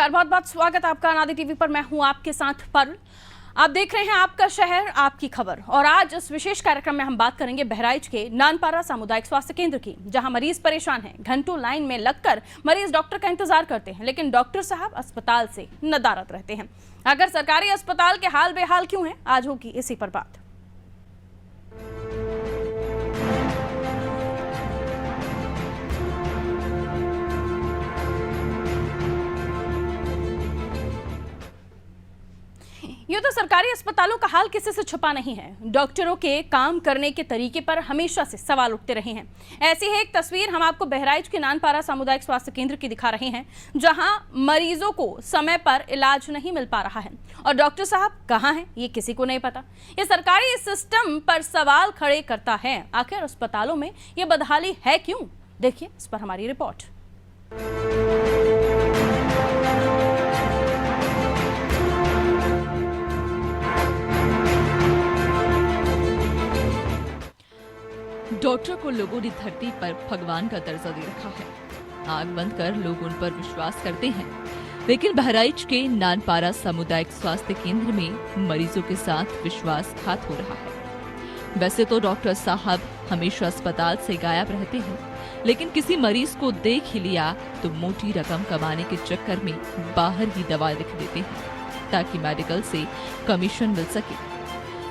नमस्कार, बहुत बहुत स्वागत आपका अनादि टीवी पर। मैं हूं आपके साथ पारुल। आप देख रहे हैं आपका शहर आपकी खबर और आज इस विशेष कार्यक्रम में हम बात करेंगे बहराइच के नानपारा सामुदायिक स्वास्थ्य केंद्र की, जहां मरीज परेशान हैं। घंटों लाइन में लगकर मरीज डॉक्टर का इंतजार करते हैं, लेकिन डॉक्टर साहब अस्पताल से नदारद रहते हैं। अगर सरकारी अस्पताल के हाल बेहाल क्यों है, आज होगी इसी पर बात। ये तो सरकारी अस्पतालों का हाल किसी से छुपा नहीं है। डॉक्टरों के काम करने के तरीके पर हमेशा से सवाल उठते रहे हैं। ऐसी ही एक तस्वीर हम आपको बहराइच के नानपारा सामुदायिक स्वास्थ्य केंद्र की दिखा रहे हैं, जहां मरीजों को समय पर इलाज नहीं मिल पा रहा है और डॉक्टर साहब कहां हैं ये किसी को नहीं पता। ये सरकारी सिस्टम पर सवाल खड़े करता है। आखिर अस्पतालों में ये बदहाली है क्यों? देखिए इस पर हमारी रिपोर्ट। डॉक्टर को लोगों ने धरती पर भगवान का दर्जा दे रखा है। आंख बंद कर लोग उन पर विश्वास करते हैं, लेकिन बहराइच के नानपारा सामुदायिक स्वास्थ्य केंद्र में मरीजों के साथ विश्वासघात हो रहा है। वैसे तो डॉक्टर साहब हमेशा अस्पताल से गायब रहते हैं, लेकिन किसी मरीज को देख ही लिया तो मोटी रकम कमाने के चक्कर में बाहर ही दवा लिख देते हैं ताकि मेडिकल से कमीशन मिल सके।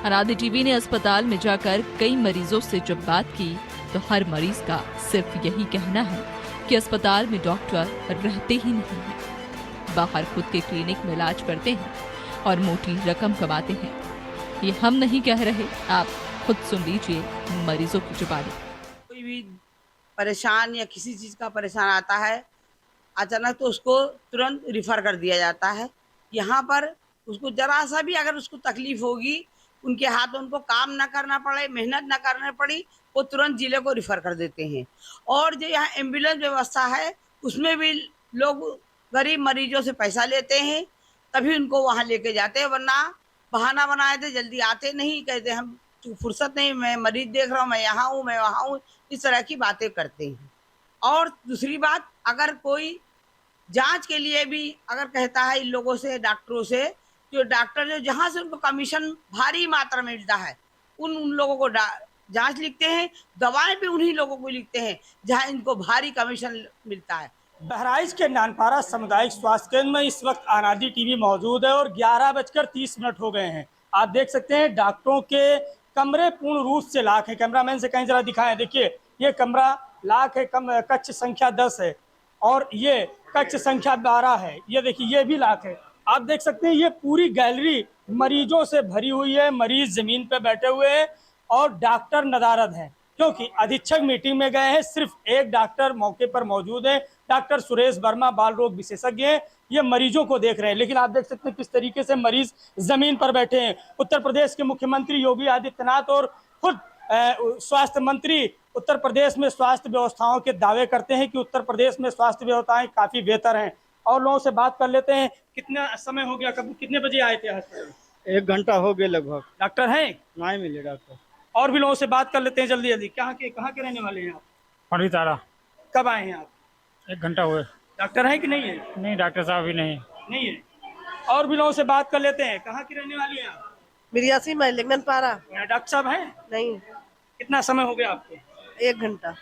अनादि टीवी ने अस्पताल में जाकर कई मरीजों से जब बात की तो हर मरीज का सिर्फ यही कहना है कि अस्पताल में डॉक्टर रहते ही नहीं हैं। बाहर खुद के क्लिनिक में इलाज करते हैं और मोटी रकम कमाते हैं। ये हम नहीं कह रहे, आप खुद सुन लीजिए मरीजों की जुबानी। कोई भी परेशान या किसी चीज़ का परेशान आता है अचानक तो उसको तुरंत रिफ़र कर दिया जाता है। यहाँ पर उसको ज़रा सा भी अगर उसको तकलीफ़ होगी, उनके हाथ उनको काम ना करना पड़े, मेहनत ना करनी पड़ी, वो तुरंत जिले को रिफ़र कर देते हैं। और जो यहाँ एम्बुलेंस व्यवस्था है उसमें भी लोग गरीब मरीजों से पैसा लेते हैं, तभी उनको वहाँ लेके जाते हैं, वरना बहाना बनाए थे जल्दी आते नहीं, कहते हम फुर्सत नहीं, मैं मरीज देख रहा हूँ, मैं यहाँ हूँ, मैं वहाँ हूँ, इस तरह की बातें करते हैं। और दूसरी बात, अगर कोई जांच के लिए भी अगर कहता है इन लोगों से, डॉक्टरों से, जो डॉक्टर जो जहाँ से उनको कमीशन भारी मात्रा में मिलता है उन लोगों को जांच लिखते हैं, दवाएं भी उन्हीं लोगों को लिखते हैं जहाँ इनको भारी कमीशन मिलता है। बहराइच के नानपारा सामुदायिक स्वास्थ्य केंद्र में इस वक्त अनादि टीवी मौजूद है और 11:30 हो गए हैं। आप देख सकते हैं डॉक्टरों के कमरे पूर्ण रूप से लाख है। कैमरामैन से कहीं जरा दिखाएं। देखिए ये कमरा लाख है, कक्ष संख्या 10 है और ये कक्ष संख्या 12 है। ये देखिए ये भी लाख है। आप देख सकते हैं ये पूरी गैलरी मरीजों से भरी हुई है। मरीज जमीन पे बैठे हुए हैं और डॉक्टर नदारद हैं, क्योंकि अधीक्षक मीटिंग में गए हैं। सिर्फ एक डॉक्टर मौके पर मौजूद है, डॉक्टर सुरेश वर्मा, बाल रोग विशेषज्ञ हैं। ये मरीजों को देख रहे हैं, लेकिन आप देख सकते हैं किस तरीके से मरीज जमीन पर बैठे हैं। उत्तर प्रदेश के मुख्यमंत्री योगी आदित्यनाथ और खुद स्वास्थ्य मंत्री उत्तर प्रदेश में स्वास्थ्य व्यवस्थाओं के दावे करते हैं कि उत्तर प्रदेश में स्वास्थ्य व्यवस्थाएं काफी बेहतर हैं। और लोगों से बात कर लेते हैं। कितना समय हो गया, कब कितने बजे आए थे अस्पताल? 1 घंटा हो गया लगभग। डॉक्टर हैं? नहीं मिले डॉक्टर। और भी लोगों से बात कर लेते हैं जल्दी जल्दी। कहाँ के रहने वाले हैं आप? पंडित तारा। कब आए हैं आप? 1 घंटा हुए। डॉक्टर हैं कि नहीं है? नहीं, डॉक्टर साहब भी नहीं है। और भी लोगों से बात कर लेते हैं। कहाँ की रहने वाली हैं आप? बिरियासी में नानपारा। डॉक्टर साहब हैं? नहीं। कितना समय हो गया आपको? 1 घंटा।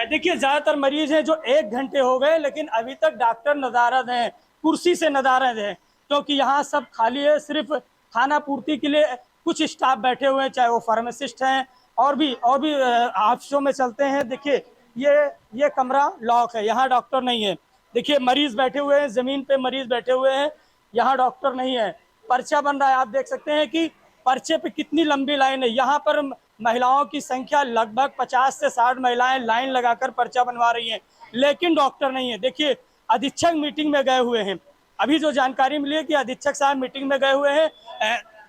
देखिए ज्यादातर मरीज हैं जो 1 घंटे हो गए, लेकिन अभी तक डॉक्टर नदारद हैं, कुर्सी से नदारद हैं, क्योंकि यहाँ सब खाली है। सिर्फ खाना पूर्ति के लिए कुछ स्टाफ बैठे हुए हैं, चाहे वो फार्मासिस्ट हैं और भी ऑफिसों में चलते हैं। देखिए ये कमरा लॉक है, यहाँ डॉक्टर नहीं है। देखिए मरीज बैठे हुए हैं, जमीन पे मरीज बैठे हुए हैं, यहाँ डॉक्टर नहीं है। पर्चा बन रहा है। आप देख सकते हैं कि पर्चे पे कितनी लंबी लाइन है। यहाँ पर महिलाओं की संख्या लगभग 50 से 60 महिलाएं लाइन लगाकर पर्चा बनवा रही हैं, लेकिन डॉक्टर नहीं है। देखिए अधीक्षक मीटिंग में गए हुए हैं। अभी जो जानकारी मिली है कि अधीक्षक साहब मीटिंग में गए हुए हैं।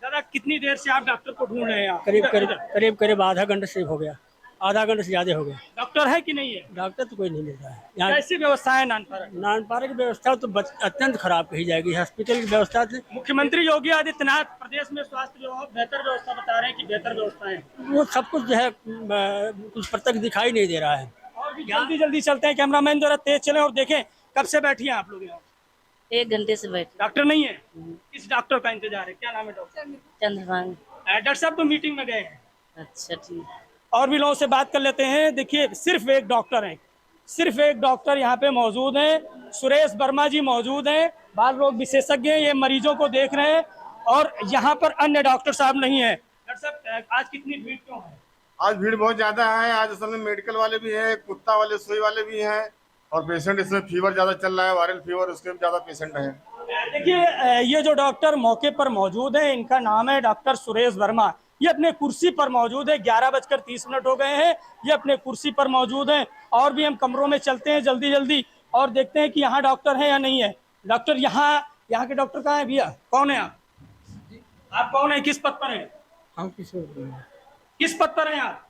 दादा कितनी देर से आप डॉक्टर को ढूंढ रहे हैं? करीब आधा घंटा से हो गया। आधा घंटे से ज्यादा हो गया। डॉक्टर है कि नहीं है? डॉक्टर तो कोई नहीं मिल रहा है यहाँ। कैसी व्यवस्था है नानपारा? नानपारा की व्यवस्था तो अत्यंत खराब कही जाएगी। हॉस्पिटल की व्यवस्था से मुख्यमंत्री योगी आदित्यनाथ प्रदेश में स्वास्थ्य बेहतर व्यवस्था बता रहे हैं कि बेहतर व्यवस्था है। वो सब कुछ जो है कुछ प्रत्यक्ष दिखाई नहीं दे रहा है। और भी जल्दी चलते हैं। कैमरामैन जरा तेज चले और देखें कब से बैठी हैं आप लोग यहाँ? 1 घंटे से बैठे। डॉक्टर नहीं है? किस डॉक्टर का इंतजार है? क्या नाम है डॉक्टर? चंद्रभान। डॉक्टर साहब तो मीटिंग में गए हैं। अच्छा ठीक। और भी लोगों से बात कर लेते हैं। देखिए सिर्फ एक डॉक्टर है, सिर्फ एक डॉक्टर यहाँ पे मौजूद हैं। सुरेश वर्मा जी मौजूद हैं, बाल रोग विशेषज्ञ हैं, ये मरीजों को देख रहे हैं और यहाँ पर अन्य डॉक्टर साहब नहीं है। डॉक्टर साहब आज कितनी भीड़ क्यों है? आज भीड़ बहुत ज्यादा है। आज असल में मेडिकल वाले भी हैं, कुत्ता वाले, सुई वाले भी हैं और पेशेंट इसमें फीवर ज्यादा चल रहा है, वायरल फीवर, उसके भी ज्यादा पेशेंट हैं। देखिए ये जो डॉक्टर मौके पर मौजूद है, इनका नाम है डॉक्टर सुरेश वर्मा। ये अपने कुर्सी पर मौजूद है। 11:30 हो गए हैं, ये अपने कुर्सी पर मौजूद हैं। और भी हम कमरों में चलते हैं जल्दी जल्दी और देखते हैं कि यहाँ डॉक्टर है या नहीं है। डॉक्टर यहाँ के डॉक्टर कहाँ है भैया? कौन है आप कौन है? किस पद पर हैं? हम किस पद पर हैं आप?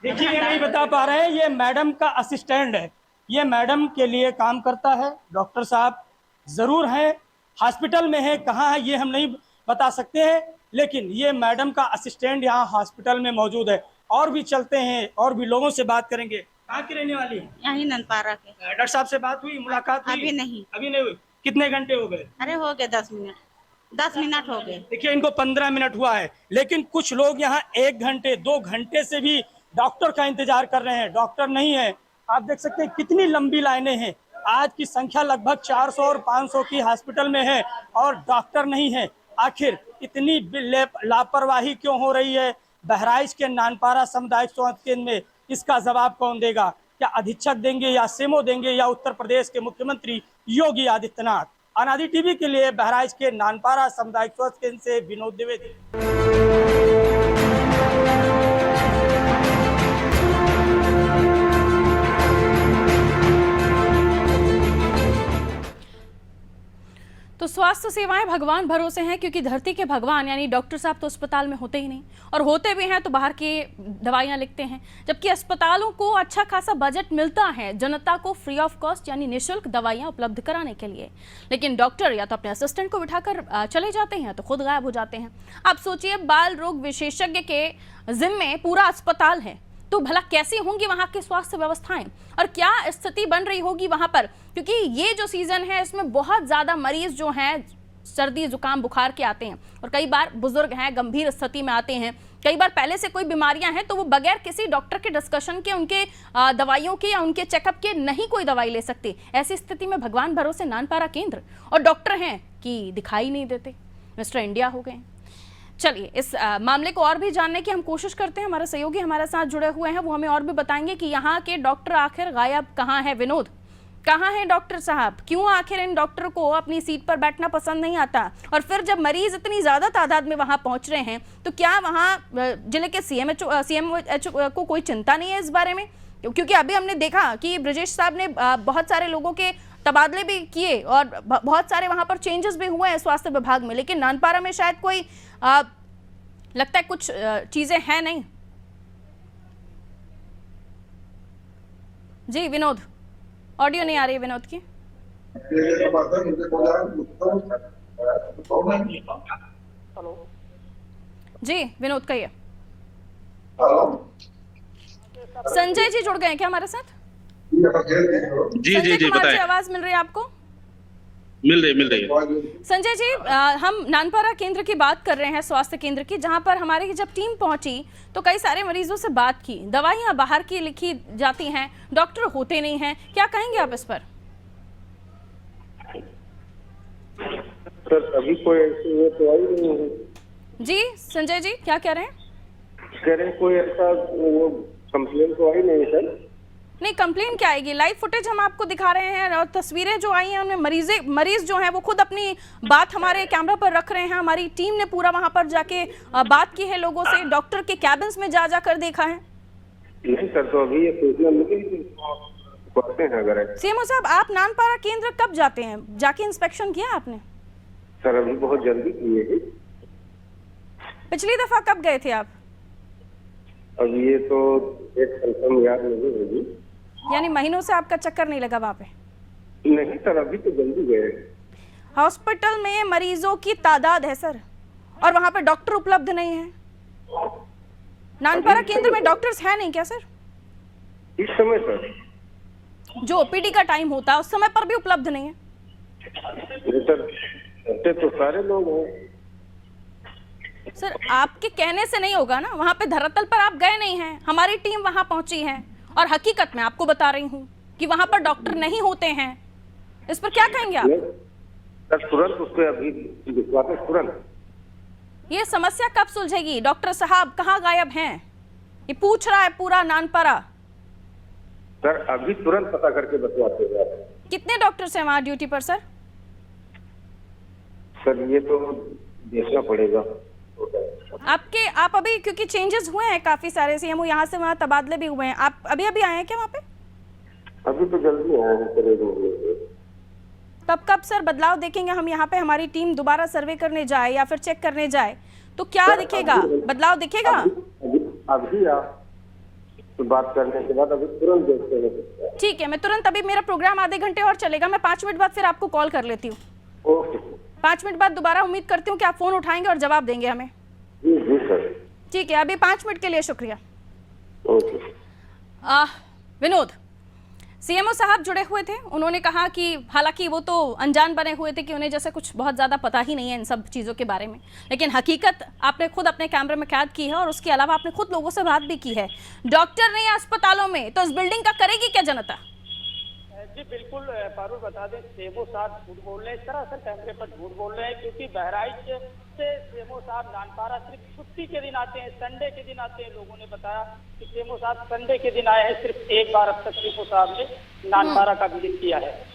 देखिए ये नहीं बता पा रहे हैं। ये मैडम का असिस्टेंट है, ये मैडम के लिए काम करता है। डॉक्टर साहब जरूर हैं, हॉस्पिटल में है, कहाँ है ये हम नहीं बता सकते हैं, लेकिन ये मैडम का असिस्टेंट यहाँ हॉस्पिटल में मौजूद है। और भी चलते हैं और भी लोगों से बात करेंगे। कहाँ की रहने वाली है? यही ननपारा के। डॉक्टर साहब से बात हुई, मुलाकात हुई? अभी नहीं हुई। कितने घंटे हो गए? अरे हो गए 10 मिनट हो गए। देखिए इनको 15 मिनट हुआ है, लेकिन कुछ लोग यहाँ 1 घंटे 2 घंटे से भी डॉक्टर का इंतजार कर रहे हैं। डॉक्टर नहीं है। आप देख सकते हैं कितनी लंबी लाइनें हैं। आज की संख्या लगभग 400 और 500 की हॉस्पिटल में है और डॉक्टर नहीं है। आखिर इतनी लापरवाही क्यों हो रही है बहराइच के नानपारा सामुदायिक स्वास्थ्य केंद्र में? इसका जवाब कौन देगा? क्या अधीक्षक देंगे या सेमो देंगे या उत्तर प्रदेश के मुख्यमंत्री योगी आदित्यनाथ? अनादि टीवी के लिए बहराइच के नानपारा सामुदायिक स्वास्थ्य केंद्र से विनोद द्विवेदी। तो स्वास्थ्य सेवाएं भगवान भरोसे हैं, क्योंकि धरती के भगवान यानी डॉक्टर साहब तो अस्पताल में होते ही नहीं, और होते भी हैं तो बाहर के दवाइयां लिखते हैं। जबकि अस्पतालों को अच्छा खासा बजट मिलता है जनता को फ्री ऑफ कॉस्ट यानी निःशुल्क दवाइयां उपलब्ध कराने के लिए, लेकिन डॉक्टर या तो अपने असिस्टेंट को बिठाकर चले जाते हैं तो खुद गायब हो जाते हैं। आप सोचिए, बाल रोग विशेषज्ञ के जिम्मे पूरा अस्पताल है, तो भला कैसी होंगी वहां की स्वास्थ्य व्यवस्थाएं और क्या स्थिति बन रही होगी वहां पर? क्योंकि ये जो सीजन है इसमें बहुत ज्यादा मरीज जो हैं सर्दी जुकाम बुखार के आते हैं, और कई बार बुजुर्ग हैं गंभीर स्थिति में आते हैं, कई बार पहले से कोई बीमारियां हैं तो वो बगैर किसी डॉक्टर के डिस्कशन के, उनके दवाइयों के या उनके चेकअप के नहीं कोई दवाई ले सकते। ऐसी स्थिति में भगवान भरोसे नानपारा केंद्र और डॉक्टर हैं कि दिखाई नहीं देते, मिस्टर इंडिया हो गए। चलिए इस मामले को और भी जानने की हम कोशिश करते हैं। हमारे सहयोगी हमारे साथ जुड़े हुए हैं, वो हमें और भी बताएंगे कि यहाँ के डॉक्टर आखिर गायब कहाँ है। विनोद, कहाँ है डॉक्टर साहब? क्यों आखिर इन डॉक्टर को अपनी सीट पर बैठना पसंद नहीं आता? और फिर जब मरीज इतनी ज्यादा तादाद में वहां पहुंच रहे हैं तो क्या वहां जिले के सीएमओ को कोई चिंता नहीं है इस बारे में? क्योंकि अभी हमने देखा कि ब्रजेश साहब ने बहुत सारे लोगों के तबादले भी किए और बहुत सारे वहां पर चेंजेस भी हुए हैं स्वास्थ्य विभाग में, लेकिन नानपारा में शायद कोई लगता है कुछ चीजें हैं नहीं। जी विनोद, ऑडियो नहीं आ रही है विनोद की। जी विनोद कहिए। संजय जी जुड़ गए हैं क्या हमारे साथ? जी जी जी बताएं। आवाज मिल रही है आपको? मिल रही। संजय जी, हम नानपारा केंद्र की बात कर रहे हैं, स्वास्थ्य केंद्र की, जहां पर हमारी जब टीम पहुंची तो कई सारे मरीजों से बात की, दवाइयां बाहर की लिखी जाती हैं, डॉक्टर होते नहीं हैं, क्या कहेंगे आप इस पर? सर अभी कोई ऐसी तो आई नहीं है। जी संजय जी क्या कह रहे हैं? कह रहे हैं कोई ऐसा कंप्लेन तो आई नहीं सर। नहीं, कंप्लेन क्या आएगी? लाइव फुटेज हम आपको दिखा रहे हैं और तस्वीरें जो आई हैं उनमें मरीज जो हैं वो खुद अपनी बात हमारे कैमरा पर रख रहे हैं। हमारी टीम ने पूरा वहां पर जाके बात की है लोगों से, डॉक्टर के कैबिन्स में जा कर देखा है। नहीं सर, तो अभी ये सूचना मिली हैं अगर। सीएमओ साहब, आप नानपारा केंद्र कब जाते हैं? जाके इंस्पेक्शन किया आपने? सर अभी बहुत जल्दी किए। पिछली दफा कब गए थे आप? अब ये तो एक कंफर्म याद नहीं होगी। यानी महीनों से आपका चक्कर नहीं लगा वहाँ पे? नहीं सर, अभी तो जल्दी गए। हॉस्पिटल में मरीजों की तादाद है सर, और वहाँ पे डॉक्टर उपलब्ध नहीं है। नानपारा केंद्र में डॉक्टर्स है नहीं क्या सर? इस समय सर जो ओपीडी का टाइम होता है उस समय पर भी उपलब्ध नहीं है? बेहतर करते तो सारे लोग हैं। सर आपके कहने से नहीं होगा ना, वहां पे धरातल पर आप गए नहीं हैं, हमारी टीम वहां पहुंची है और हकीकत में आपको बता रही हूं कि वहां पर डॉक्टर नहीं होते हैं। इस पर क्या कहेंगे आप? सर तुरंत उसको अभी भिजवाते तुरंत। ये समस्या कब सुलझेगी? डॉक्टर साहब कहाँ गायब हैं? ये पूछ रहा है पूरा नानपारा। सर अभी तुरंत पता करके बतवाते हैं आप। कितने डॉक्टर्स हैं वहां ड्यूटी पर सर? सर ये तो देखना पड़ेगा। आप अभी, क्योंकि चेंजेस हुए हैं काफी सारे, सीएमओ यहाँ से वहाँ तबादले भी हुए हैं, आप अभी आए हैं क्या वहाँ पे? अभी तो जल्दी आया है। तब कब सर बदलाव देखेंगे हम यहाँ पे? हमारी टीम दोबारा सर्वे करने जाए या फिर चेक करने जाए तो क्या दिखेगा? बदलाव दिखेगा? अभी आप तो बात करने के बाद अभी तुरंत देखते हैं। ठीक है, मैं तुरंत, अभी मेरा प्रोग्राम आधे घंटे और चलेगा, मैं 5 मिनट बाद फिर आपको कॉल कर लेती हूँ। ओके। 5 मिनट बाद दोबारा उम्मीद करती हूँ कि आप फोन उठाएंगे और जवाब देंगे हमें। जी सर। ठीक है, अभी 5 मिनट के लिए शुक्रिया। ओके। विनोद, सीएमओ साहब जुड़े हुए थे, उन्होंने कहा कि हालांकि वो तो अनजान बने हुए थे कि उन्हें जैसे कुछ बहुत ज़्यादा पता ही नहीं है इन सब चीज़ों के बारे में, लेकिन हकीकत आपने खुद अपने कैमरे में कैद की है और उसके अलावा आपने खुद लोगों से बात भी की है। डॉक्टर नहीं है अस्पतालों में तो इस बिल्डिंग का करेगी क्या जनता? जी बिल्कुल फारूक, बता दें सीएमओ साहब झूठ बोल रहे हैं, सरासर कैमरे पर झूठ बोल रहे हैं, क्योंकि बहराइच से सीएमओ साहब नानपारा सिर्फ छुट्टी के दिन आते हैं, संडे के दिन आते हैं। लोगों ने बताया कि सीएमओ साहब संडे के दिन आए हैं, सिर्फ एक बार अब तक सीएमओ साहब ने नानपारा का विजिट किया है।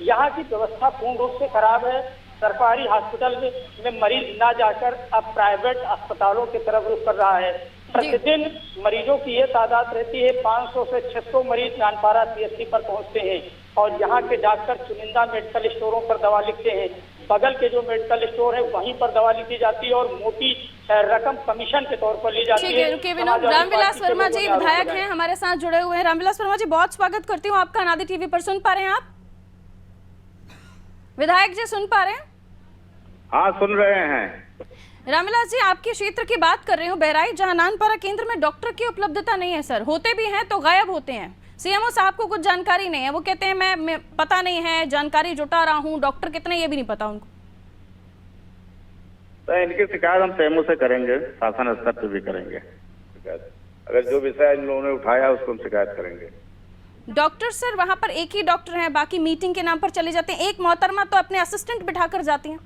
यहाँ की व्यवस्था पूर्ण रूप से खराब है। सरकारी हॉस्पिटल में मरीज ना जाकर अब प्राइवेट अस्पतालों की तरफ रुख कर रहा है। प्रतिदिन मरीजों की ये तादाद रहती है 500 से 600 मरीज नानपारा सीएचसी पर पहुंचते हैं और यहाँ के डॉक्टर चुनिंदा मेडिकल स्टोरों पर दवा लिखते हैं। बगल के जो मेडिकल स्टोर है वहीं पर दवा लिखी जाती है और मोटी रकम कमीशन के तौर पर ली जाती है। ठीक है, रुकिए विनोद। रामविलास वर्मा जी विधायक हैं, हमारे साथ जुड़े हुए हैं। रामविलास वर्मा जी, बहुत स्वागत करती हूँ आपका अनादि टीवी पर। सुन पा रहे हैं आप? विधायक जी सुन पा रहे हैं? हाँ सुन रहे हैं। रामविलास जी, आपके क्षेत्र की बात कर रही हूँ, बहराइच, जहाँ नानपारा केंद्र में डॉक्टर की उपलब्धता नहीं है सर, होते भी हैं तो गायब होते हैं। सीएमओ साहब को कुछ जानकारी नहीं है, वो कहते हैं मैं पता नहीं है, जानकारी जुटा रहा हूँ, डॉक्टर कितने ये भी नहीं पता उनको। तो इनकी शिकायत हम सीएमओ से करेंगे, शासन स्तर पर भी करेंगे शिकायत। अगर जो विषय इन लोगों ने उठाया उसको हम शिकायत करेंगे। डॉक्टर सर वहाँ पर एक ही डॉक्टर है, बाकी मीटिंग के नाम पर चले जाते हैं। एक मोहतरमा तो अपने असिस्टेंट बिठाकर जाती हैं।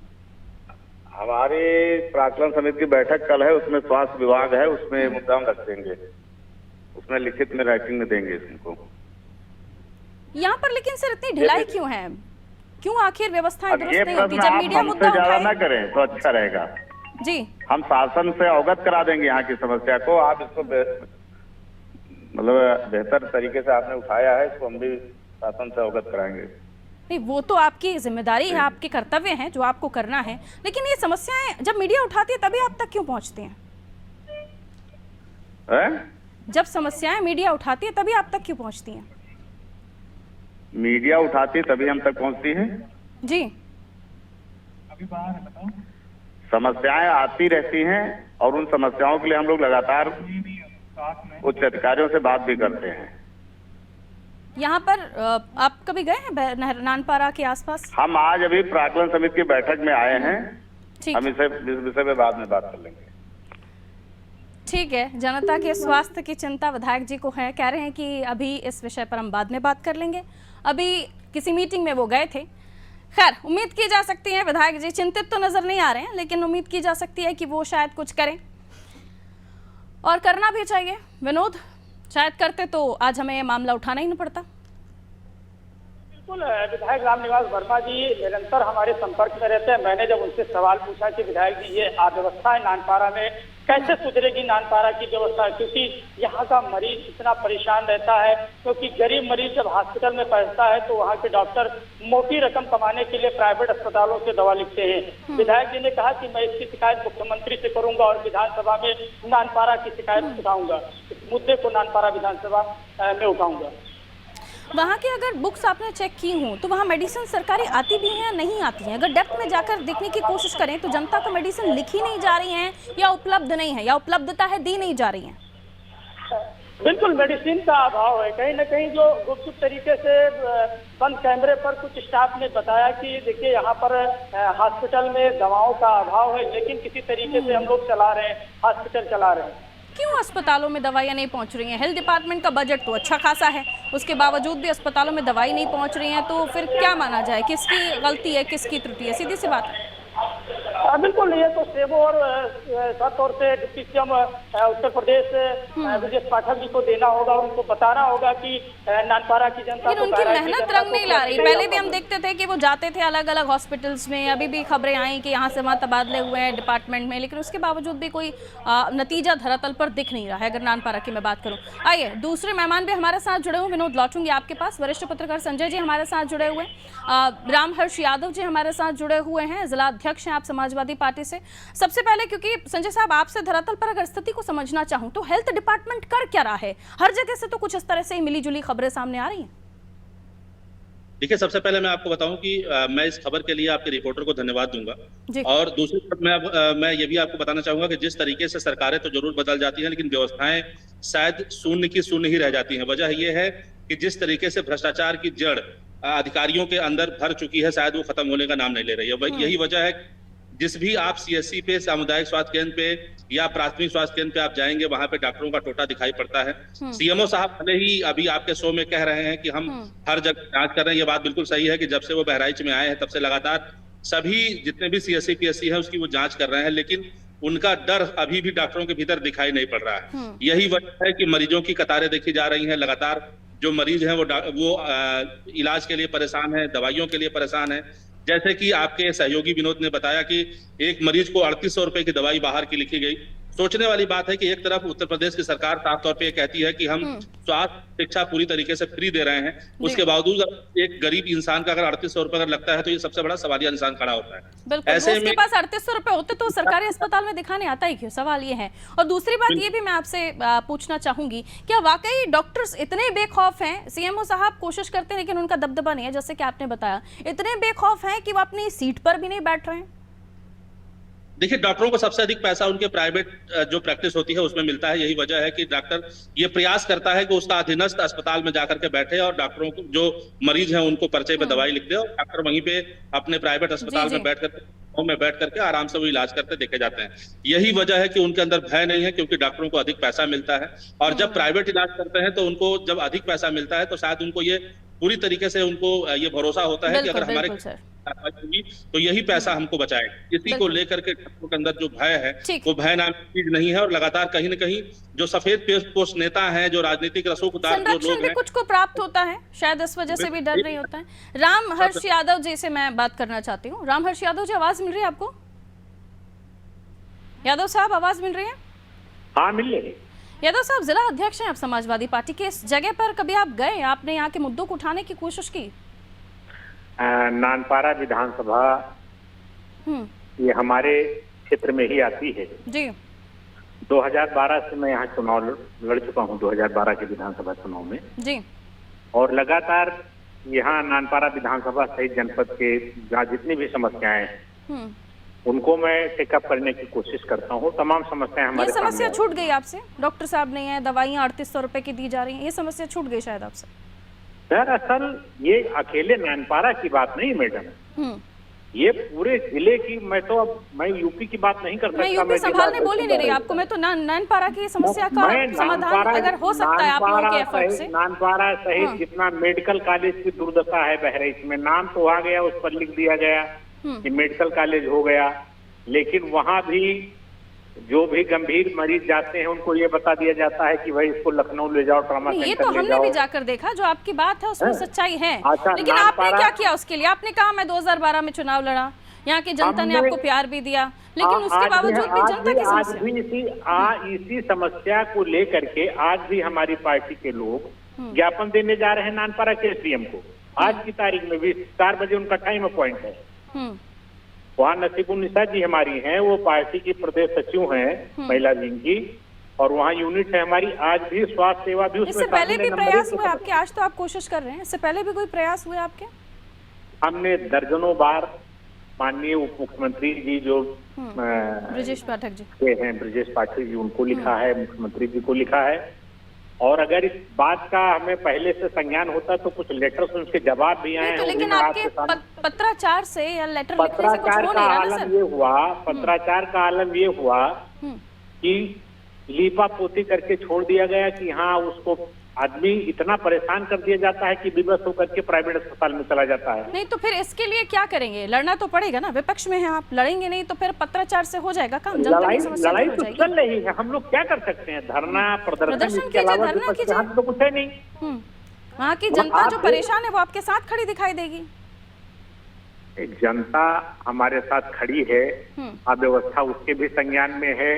हमारी प्राक्कलन समिति की बैठक कल है, उसमें स्वास्थ्य विभाग है, उसमें मुद्दा हम रख देंगे, उसमें लिखित में राइटिंग में देंगे इनको। यहाँ पर लेकिन सर इतनी ढिलाई क्यों है? क्यों आखिर व्यवस्थाएं दुरुस्त नहीं होती? जब मीडिया मुद्दा ज्यादा उठाए ना करें तो अच्छा रहेगा जी। हम शासन से अवगत करा देंगे यहाँ की समस्या को। आप इसको मतलब बेहतर तरीके से आपने उठाया है, इसको हम भी शासन से अवगत कराएंगे। नहीं, वो तो आपकी जिम्मेदारी है, आपके कर्तव्य हैं जो आपको करना है, लेकिन ये समस्याएं जब मीडिया उठाती है तभी आप तक क्यों पहुंचती हैं? जब समस्याएं मीडिया उठाती है तभी आप तक क्यों पहुंचती हैं? मीडिया उठाती है तभी हम तक पहुंचती है जी। अभी बाहर है, बताओ। समस्याएं आती रहती हैं और उन समस्याओं के लिए हम लोग लगातार उच्च अधिकारियों से बात भी करते हैं। यहाँ पर आप कभी गए हैं नानपारा के आसपास? हम आज अभी प्राक्कलन समिति की बैठक में आए हैं, हम इस विषय में बाद में बात कर लेंगे। ठीक है, जनता के स्वास्थ्य की चिंता विधायक जी को है, कह रहे हैं कि अभी इस विषय पर हम बाद में बात कर लेंगे। अभी किसी मीटिंग में वो गए थे। खैर, उम्मीद की जा सकती है, विधायक जी चिंतित तो नजर नहीं आ रहे हैं, लेकिन उम्मीद की जा सकती है कि वो शायद कुछ करें और करना भी चाहिए। विनोद, शायद करते तो आज हमें ये मामला उठाना ही नहीं पड़ता। बिल्कुल, विधायक रामनिवास वर्मा जी निरंतर हमारे संपर्क में रहते हैं। मैंने जब उनसे सवाल पूछा कि विधायक जी ये अव्यवस्था है नानपारा में, कैसे सुधरेगी नानपारा की व्यवस्था, क्योंकि यहाँ का मरीज इतना परेशान रहता है, क्योंकि गरीब मरीज जब हॉस्पिटल में पहुंचता है तो वहाँ के डॉक्टर मोटी रकम कमाने के लिए प्राइवेट अस्पतालों से दवा लिखते हैं। विधायक जी ने कहा कि मैं इसकी शिकायत मुख्यमंत्री से करूंगा और विधानसभा में नानपारा की शिकायत उठाऊंगा, इस मुद्दे को नानपारा विधानसभा में उठाऊंगा। वहाँ के अगर बुक्स आपने चेक की हूँ तो वहाँ मेडिसिन सरकारी आती भी हैं या नहीं आती हैं? अगर डेप्थ में जाकर देखने की कोशिश करें तो जनता को मेडिसिन लिखी नहीं जा रही हैं या उपलब्ध नहीं है, या उपलब्धता है दी नहीं जा रही है? बिल्कुल मेडिसिन का अभाव है। कहीं ना कहीं जो गुपचुप तरीके से बंद कैमरे पर कुछ स्टाफ ने बताया कि देखिए यहाँ पर हॉस्पिटल में दवाओं का अभाव है, लेकिन किसी तरीके से हम लोग चला रहे हैं, हॉस्पिटल चला रहे हैं। क्यों अस्पतालों में दवाइयाँ नहीं पहुंच रही हैं? हेल्थ डिपार्टमेंट का बजट तो अच्छा खासा है, उसके बावजूद भी अस्पतालों में दवाई नहीं पहुंच रही है, तो फिर क्या माना जाए? किसकी गलती है, किसकी त्रुटि है? सीधी सी बात है। बिल्कुल, ये तो सेबो और साथ तौर से डिप्टी सीएम उत्तर प्रदेश ब्रजेश पाठक जी को देना होगा, उनको बताना होगा कि नानपारा की जनता लेकिन उनकी मेहनत रंग नहीं ला रही। पहले भी हम देखते थे कि वो जाते थे अलग अलग हॉस्पिटल्स में, अभी भी खबरें आई कि यहाँ से वहाँ तबादले हुए हैं डिपार्टमेंट में, लेकिन उसके बावजूद भी कोई नतीजा धरातल पर दिख नहीं रहा है। अगर नानपारा की मैं बात करूँ, आइए दूसरे मेहमान भी हमारे साथ जुड़े हुए। विनोद, लौटूंगी आपके पास। वरिष्ठ पत्रकार संजय जी हमारे साथ जुड़े हुए, रामहर्ष यादव जी हमारे साथ जुड़े हुए हैं, जिला अध्यक्ष हैं आप समाजवादी पार्टी से। सबसे पहले, क्योंकि संजय साहब आपसे धरातल पर अगर स्थिति को समझना चाहूं तो हेल्थ डिपार्टमेंट कर क्या रहा है? हर जगह से तो कुछ इस तरह से ही मिली जुली खबरें सामने आ रही हैं। देखिए, सबसे पहले मैं आपको बताऊं कि मैं इस खबर के लिए आपके रिपोर्टर को धन्यवाद दूंगा, और दूसरी तरफ मैं ये भी आपको बताना चाहूंगा कि जिस तरीके से सरकारें तो जरूर बदल जाती हैं, लेकिन व्यवस्थाएं शायद शून्य की शून्य ही रह जाती हैं। वजह यह है कि जिस तरीके से भ्रष्टाचार की जड़ अधिकारियों के अंदर भर चुकी है, शायद वो खत्म होने का नाम नहीं ले रही है। यही वजह है, जिस भी आप सीएससी पे, सामुदायिक स्वास्थ्य केंद्र पे या प्राथमिक स्वास्थ्य केंद्र पे आप जाएंगे, वहां पे डॉक्टरों का टोटा दिखाई पड़ता है। सीएमओ साहब भले ही अभी आपके शो में कह रहे हैं कि हम हर जगह जांच कर रहे हैं, ये बात बिल्कुल सही है कि जब से वो बहराइच में आए हैं तब से लगातार सभी जितने भी सीएससी पीएससी है उसकी वो जांच कर रहे हैं, लेकिन उनका डर अभी भी डॉक्टरों के भीतर दिखाई नहीं पड़ रहा है। यही वजह है कि मरीजों की कतारें देखी जा रही हैं। लगातार जो मरीज हैं वो इलाज के लिए परेशान है, दवाइयों के लिए परेशान है। जैसे कि आपके सहयोगी विनोद ने बताया कि एक मरीज को 3800 रुपए की दवाई बाहर की लिखी गई। सोचने वाली बात है कि एक तरफ उत्तर प्रदेश की सरकार साफ तौर पे ये कहती है कि हम स्वास्थ्य शिक्षा पूरी तरीके से फ्री दे रहे हैं, उसके बावजूद एक गरीब इंसान का अगर 3800 रुपए अगर लगता है तो ये सबसे बड़ा सवालिया निशान खड़ा होता है। बिल्कुल, ऐसे उसके पास 3800 रुपए होते तो सरकारी अस्पताल में दिखाने आता ही क्यों? सवाल ये है। और दूसरी बात ये भी मैं आपसे पूछना चाहूंगी, क्या वाकई डॉक्टर्स इतने बेखौफ हैं? सीएमओ साहब कोशिश करते हैं लेकिन उनका दबदबा नहीं है, जैसे कि आपने बताया, इतने बेखौफ हैं कि वो अपनी सीट पर भी नहीं बैठ रहे हैं। देखिए, डॉक्टरों को सबसे अधिक पैसा उनके प्राइवेट जो प्रैक्टिस होती है उसमें मिलता है। यही वजह है कि डॉक्टर ये प्रयास करता है कि उसका अधीनस्थ अस्पताल में जाकर के बैठे और डॉक्टरों को, जो मरीज हैं, उनको पर्चे पे दवाई लिख दे और डॉक्टर वहीं पे अपने प्राइवेट अस्पताल में बैठ करके आराम से वो इलाज करते देखे जाते हैं। यही वजह है कि उनके अंदर भय नहीं है, क्योंकि डॉक्टरों को अधिक पैसा मिलता है। और जब प्राइवेट इलाज करते हैं तो उनको जब अधिक पैसा मिलता है तो शायद उनको ये पूरी तरीके से उनको ये भरोसा होता है कि अगर हमारे तो यही पैसा हमको बचाएगा। इसी को लेकर के डॉक्टरों के अंदर जो भय है वो भय नाम की चीज नहीं है, और लगातार कहीं न कहीं जो सफेद पोस्ट नेता हैं, जो राजनीतिक रसूखदार जो लोग हैं, कुछ को प्राप्त होता है, शायद इस वजह से भी डर नहीं होता है। रामहर्ष यादव जी से मैं बात करना चाहती हूँ। रामहर्ष यादव जी, आवाज मिल रही है आपको? यादव साहब, आवाज मिल रही है? हाँ, मिल रही है। यादव साहब जिला अध्यक्ष हैं आप समाजवादी पार्टी के, इस जगह पर कभी आप गए, आपने यहाँ के मुद्दों को उठाने की कोशिश की? नानपारा विधानसभा ये हमारे क्षेत्र में ही आती है जी। 2012 से मैं यहाँ चुनाव लड़ चुका हूँ, 2012 के विधानसभा चुनाव में जी, और लगातार यहाँ नानपारा विधानसभा सहित जनपद के जहाँ जितनी भी समस्याएं हैं उनको मैं टेकअप करने की कोशिश करता हूँ। तमाम समस्याएं हमारे सामने। समस्या छूट गई आपसे? डॉक्टर साहब नहीं है, दवाइयाँ 3800 रुपए की दी जा रही हैं, ये समस्या छूट गई शायद आपसे? दरअसल ये अकेले नानपारा की बात नहीं मैडम, ये पूरे जिले की। मैं यूपी की बात नहीं कर सकता। मैं यूपी संभालने बोल ही नहीं रही आपको, मैं तो नानपारा की समस्या का समाधान अगर हो सकता है आप लोगों के एफर्ट से। नानपारा सहित जितना मेडिकल कॉलेज की दुर्दशा है बहराइच में, नाम तो आ गया, उस पर लिख दिया गया कि मेडिकल कॉलेज हो गया, लेकिन वहां भी जो भी गंभीर मरीज जाते हैं उनको ये बता दिया जाता है कि भाई इसको लखनऊ ले जाओ, ट्रॉमा सेंटर ले जाओ। ये तो हमने भी जाकर देखा, जो आपकी बात है उसमें सच्चाई है। लेकिन आपने क्या किया उसके लिए? आपने कहा मैं 2012 में चुनाव लड़ा, यहाँ की जनता ने आपको प्यार भी दिया, लेकिन उसके बावजूद भी जनता की समस्या, इसी समस्या को लेकर के आज भी हमारी पार्टी के लोग ज्ञापन देने जा रहे हैं नानपारा के सीएम को। आज की तारीख में भी 4 बजे उनका टाइम अपॉइंट है। वहाँ नसीबुन्निसा जी हमारी हैं, वो पार्टी की प्रदेश सचिव हैं महिला विंग की, और वहाँ यूनिट है हमारी। आज भी स्वास्थ्य सेवा भी उसमें। इससे पहले भी प्रयास हुए आपके? आज तो आप कोशिश कर रहे हैं, इससे पहले भी कोई प्रयास हुए आपके? हमने दर्जनों बार माननीय उप मुख्यमंत्री जी जो ब्रजेश पाठक जी हैं, ब्रजेश पाठक जी, उनको लिखा है, मुख्यमंत्री जी को लिखा है, और अगर इस बात का हमें पहले से संज्ञान होता तो कुछ लेटर से उसके जवाब भी आए तो हैं। लेकिन आपके पत्राचार से या लेटर लिखने से कुछ हो नहीं रहा ना सर? ये हुआ, पत्राचार का आलम ये हुआ कि लीपा पोती करके छोड़ दिया गया कि हाँ उसको आदमी इतना परेशान कर दिया जाता है कि विवश होकर के प्राइवेट अस्पताल में चला जाता है। नहीं तो फिर इसके लिए क्या करेंगे? लड़ना तो पड़ेगा ना, विपक्ष में हैं आप, लड़ेंगे नहीं तो फिर पत्राचार से हो जाएगा काम। लड़ाई तो चल रही है, हम लोग क्या कर सकते हैं? धरना प्रदर्शन इसके अलावा विपक्ष के हाथ तो कुछ है नहीं। वहाँ की जनता जो परेशान है वो आपके साथ खड़ी दिखाई देगी। जनता हमारे साथ खड़ी है, अव्यवस्था उसके भी संज्ञान में है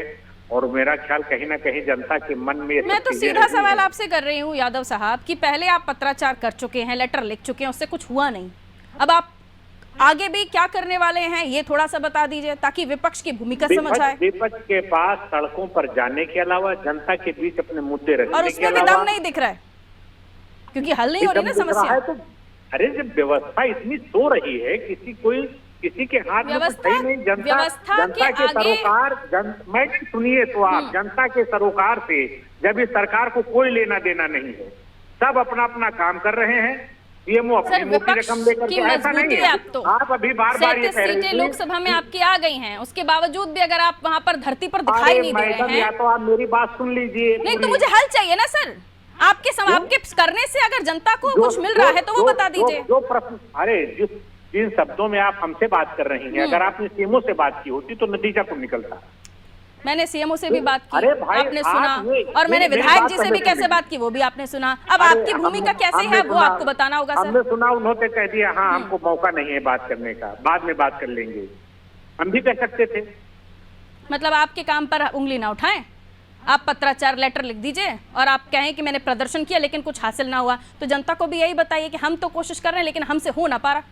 और मेरा ख्याल कहीं ना कहीं जनता के मन में। मैं तो सीधा सवाल आपसे कर रही हूँ यादव साहब कि पहले आप पत्राचार कर चुके हैं, लेटर लिख चुके हैं, उससे कुछ हुआ नहीं, अब आप आगे भी क्या करने वाले हैं ये थोड़ा सा बता दीजिए ताकि विपक्ष की भूमिका समझ आए। विपक्ष के पास सड़कों पर जाने के अलावा जनता के बीच अपने मुद्दे रखने और उसमें भी दम नहीं दिख रहा है क्योंकि हल नहीं हो रही ना समस्या। तो अरे जब व्यवस्था इतनी सो रही है, किसी के हाथ में कुछ है नहीं। जनता के सरोकार मैं सुनिए तो आप, जनता के सरोकार से जब इस सरकार को कोई लेना देना नहीं है, सब अपना अपना काम कर रहे हैं। सीएमओ अपनी मोटी रकम लेकर के, ऐसा नहीं है। तो आप अभी बार-बार ये कह रहे हैं लोकसभा में आपकी आ गई हैं, उसके बावजूद भी अगर आप वहाँ पर धरती पर दिखाई नहीं दे रहे हैं तो आप मेरी बात सुन लीजिए। नहीं तो मुझे हल चाहिए ना सर, आपके करने से अगर जनता को कुछ मिल रहा है तो वो बता दीजिए। जो प्रश्न, अरे जिन शब्दों में आप हमसे बात कर रही हैं, अगर आपने सीएमओ से बात की होती तो नतीजा को निकलता। मैंने सीएमओ से भी बात की, अरे भाई, आपने सुना, और मैंने विधायक जी से भी कैसे बात की वो भी आपने सुना। अब आपकी भूमिका कैसे है वो आपको बताना होगा सर। हमने सुना, उन्होंने कह दिया हाँ हमको मौका नहीं है बात करने का, बाद में बात कर लेंगे, हम भी कह सकते थे। मतलब आपके काम पर उंगली ना उठाएं, आप पत्राचार लेटर लिख दीजिए और आप कहें कि मैंने प्रदर्शन किया लेकिन कुछ हासिल ना हुआ, तो जनता को भी यही बताइए कि हम तो कोशिश कर रहे हैं लेकिन हमसे हो ना पा रहा।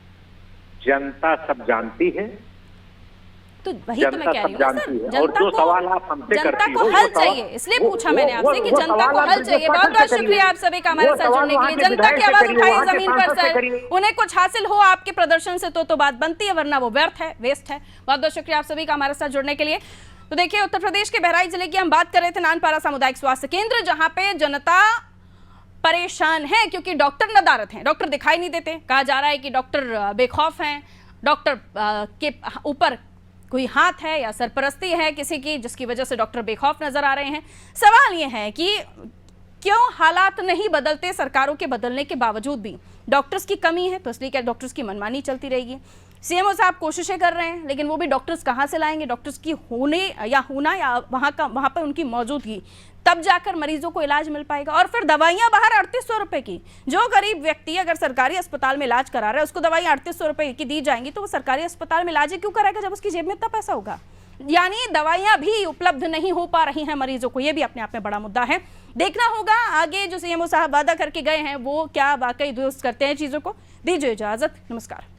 जनता सब जानती है, तो वही तो मैं कह रही हूँ सर, जनता को सवाल आप हमसे करती हो, हल चाहिए, इसलिए पूछा मैंने आपसे कि जनता को हल चाहिए। बहुत बहुत शुक्रिया आप सभी का हमारे साथ जुड़ने के लिए। जनता की आवाज उठाइए जमीन पर सर, उन्हें कुछ हासिल हो आपके प्रदर्शन से तो बात बनती है, वरना वो व्यर्थ है, वेस्ट है। बहुत बहुत शुक्रिया आप सभी का हमारे साथ जुड़ने के लिए। तो देखिए, उत्तर प्रदेश के बहराइच जिले की हम बात कर रहे थे, नानपारा सामुदायिक स्वास्थ्य केंद्र, जहां पे जनता परेशान है क्योंकि डॉक्टर नदारत हैं, डॉक्टर दिखाई नहीं देते। कहा जा रहा है कि डॉक्टर बेखौफ हैं, डॉक्टर के ऊपर कोई हाथ है या सरपरस्ती है किसी की, जिसकी वजह से डॉक्टर बेखौफ नजर आ रहे हैं। सवाल यह है कि क्यों हालात नहीं बदलते, सरकारों के बदलने के बावजूद भी डॉक्टर्स की कमी है, तो इसलिए क्या डॉक्टर्स की मनमानी चलती रहेगी। सीएमओ साहब कोशिशें कर रहे हैं लेकिन वो भी डॉक्टर्स कहाँ से लाएंगे? डॉक्टर्स की होना या वहाँ पर उनकी मौजूदगी, तब जाकर मरीजों को इलाज मिल पाएगा। और फिर दवाइयाँ बाहर 3800 रुपए की, जो गरीब व्यक्ति अगर सरकारी अस्पताल में इलाज करा रहा है उसको दवाइयाँ 3800 रुपए की दी जाएंगी, तो वो सरकारी अस्पताल में इलाज क्यों कराएगा जब उसकी जेब में इतना पैसा होगा? यानी दवाइयाँ भी उपलब्ध नहीं हो पा रही हैं मरीजों को, ये भी अपने आप में बड़ा मुद्दा है। देखना होगा आगे जो सीएमओ साहब वादा करके गए हैं वो क्या वाकई दुरुस्त करते हैं चीजों को। दीजिए इजाजत, नमस्कार।